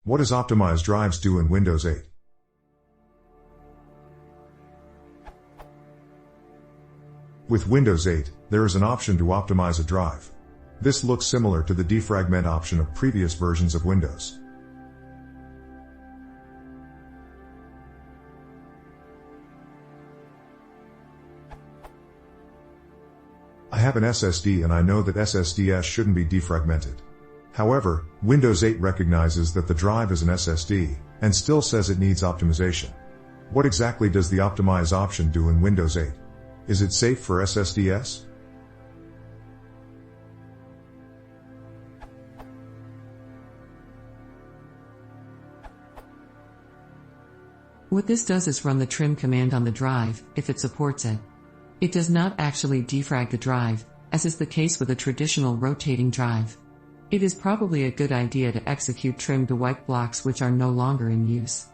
What does optimized drives do in Windows 8? With Windows 8, there is an option to optimize a drive. This looks similar to the defragment option of previous versions of Windows. I have an SSD and I know that SSDs shouldn't be defragmented. However, Windows 8 recognizes that the drive is an SSD, and still says it needs optimization. What exactly does the optimize option do in Windows 8? Is it safe for SSDs? What this does is run the trim command on the drive, if it supports it. It does not actually defrag the drive, as is the case with a traditional rotating drive. It is probably a good idea to execute trim to wipe blocks which are no longer in use.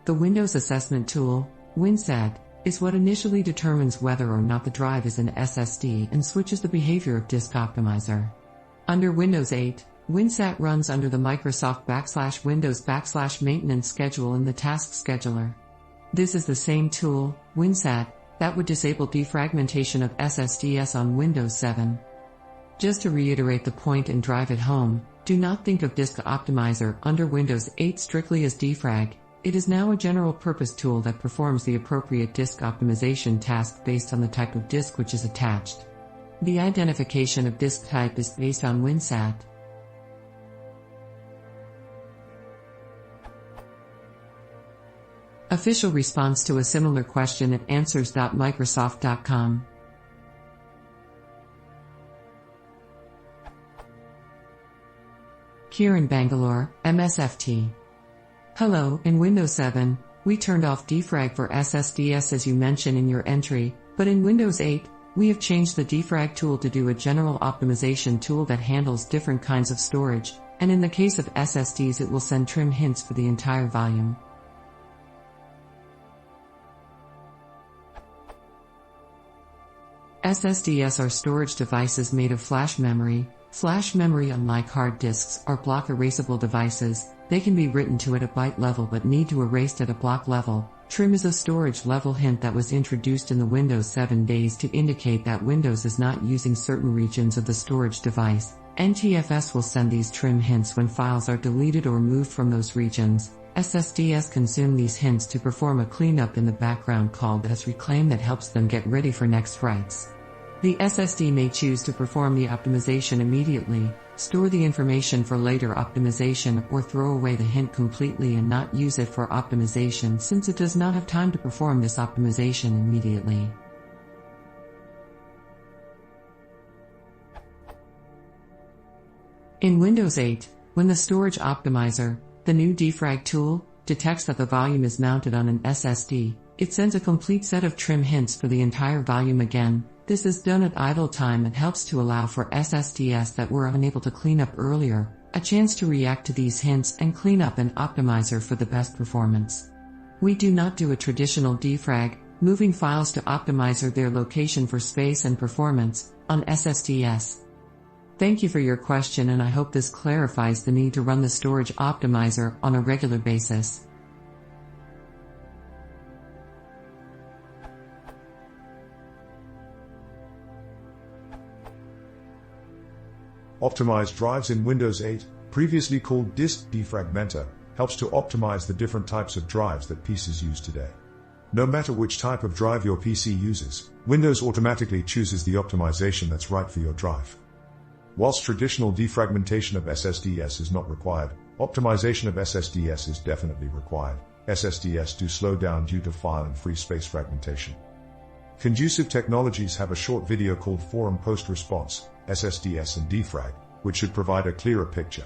The Windows Assessment Tool, WinSat, is what initially determines whether or not the drive is an SSD and switches the behavior of Disk Optimizer. Under Windows 8, WinSat runs under the Microsoft /Windows maintenance schedule in the task scheduler. This is the same tool, WinSat, that would disable defragmentation of SSDs on Windows 7. Just to reiterate the point and drive it home, do not think of Disk Optimizer under Windows 8 strictly as defrag. It is now a general-purpose tool that performs the appropriate disk optimization task based on the type of disk which is attached. The identification of disk type is based on WinSat. Official response to a similar question at answers.microsoft.com. Kiran Bangalore, MSFT. Hello, in Windows 7, we turned off defrag for SSDs as you mentioned in your entry, but in Windows 8, we have changed the defrag tool to do a general optimization tool that handles different kinds of storage, and in the case of SSDs it will send trim hints for the entire volume. SSDs are storage devices made of flash memory. Flash memory, unlike hard disks, are block erasable devices. They can be written to at a byte level but need to erased at a block level. Trim is a storage level hint that was introduced in the Windows 7 days to indicate that Windows is not using certain regions of the storage device. NTFS will send these trim hints when files are deleted or moved from those regions. SSDs consume these hints to perform a cleanup in the background called as reclaim that helps them get ready for next writes. The SSD may choose to perform the optimization immediately, store the information for later optimization, or throw away the hint completely and not use it for optimization since it does not have time to perform this optimization immediately. In Windows 8, when the Storage Optimizer, the new defrag tool, detects that the volume is mounted on an SSD, it sends a complete set of trim hints for the entire volume again. This is done at idle time and helps to allow for SSDs that were unable to clean up earlier a chance to react to these hints and clean up an optimizer for the best performance. We do not do a traditional defrag, moving files to optimizer their location for space and performance, on SSDs. Thank you for your question, and I hope this clarifies the need to run the Storage Optimizer on a regular basis. Optimized drives in Windows 8, previously called Disk Defragmenter, helps to optimize the different types of drives that PCs use today. No matter which type of drive your PC uses, Windows automatically chooses the optimization that's right for your drive. Whilst traditional defragmentation of SSDs is not required, optimization of SSDs is definitely required. SSDs do slow down due to file and free space fragmentation. Conducive Technologies have a short video called Forum Post Response, SSDs and Defrag, which should provide a clearer picture.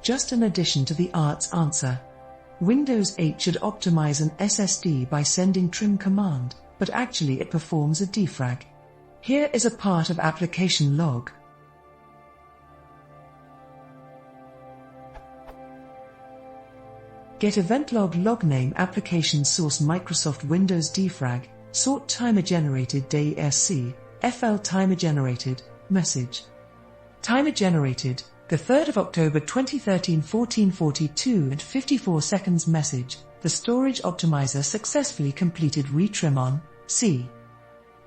Just an addition to the art's answer. Windows 8 should optimize an SSD by sending trim command, but actually it performs a defrag. Here is a part of application log. Get event log name application source Microsoft Windows defrag, Sort timer generated DSC, FL timer generated, message. Timer generated, the 3rd of October 2013 14:42 and 54 seconds message, the storage optimizer successfully completed retrim on, C.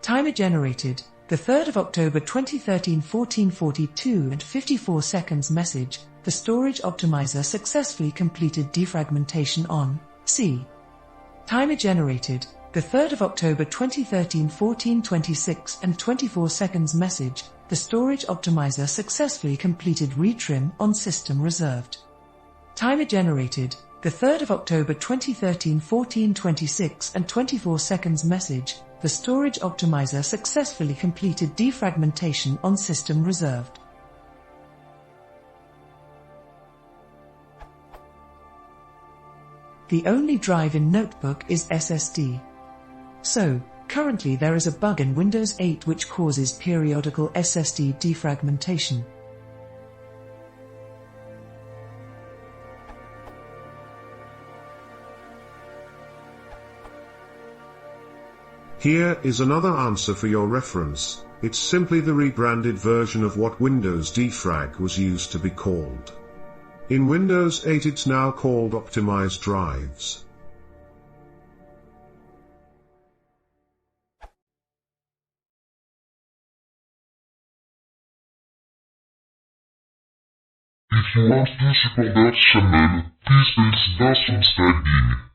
Timer generated, the 3rd of October 2013 14:42 and 54 seconds message, the storage optimizer successfully completed defragmentation on, C. Timer generated, the 3rd of October 2013 14:26 and 24 seconds message, the storage optimizer successfully completed retrim on system reserved. Timer generated, the 3rd of October 2013 14:26 and 24 seconds message, the storage optimizer successfully completed defragmentation on system reserved. The only drive in notebook is SSD. So, currently there is a bug in Windows 8 which causes periodical SSD defragmentation. Here is another answer for your reference. It's simply the rebranded version of what Windows defrag was used to be called. In Windows 8 it's now called optimized drives. If you want to support that channel, please consider subscribing.